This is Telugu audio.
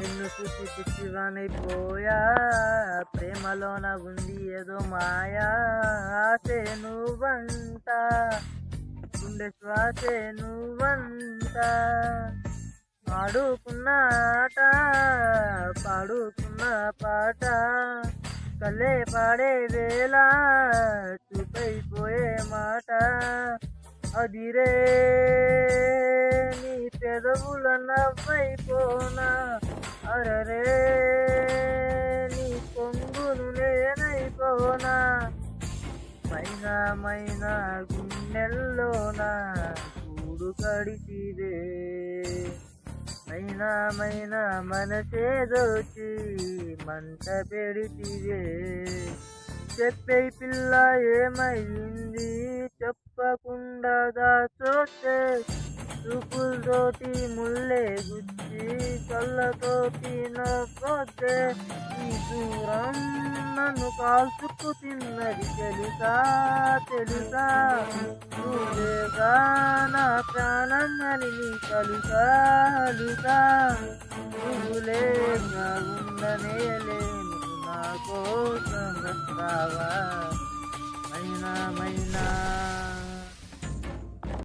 నిన్ను చూసి పిచ్చివానైపోయా, ప్రేమలోన ఉంది ఏదో మాయా. ఆసే నువ్వంట, గుండె శ్వాసే నువ్వంట. ఆడుకున్న ఆట, పాడుకున్న పాట, కలే పాడే వేళ చూపైపోయే మాట. అదిరే నీ పెదవుల నవ్వైపోనా, అరరే నీ పొంగును నేనైపోనా. మైనా మైనా గుండెల్లోన గూడు కడితివే, మైనా మైనా మనసే దోచి మంట పెడితివే. చెప్పే పిల్ల ఏమైంది, చెప్పకుండా దాచోతే. చూపులతోటి ముల్లే గుచ్చి, కళ్ళతోటి నవ్వొద్దే. ఈ దూరం నన్ను కాల్చుకు తిన్నది తెలుసా తెలుసా. నువ్వేగా నా ప్రాణం అని నీ కలుసా లుసా. నువ్వు లేక ఉండనే లేను, నా కోసం వస్తావా.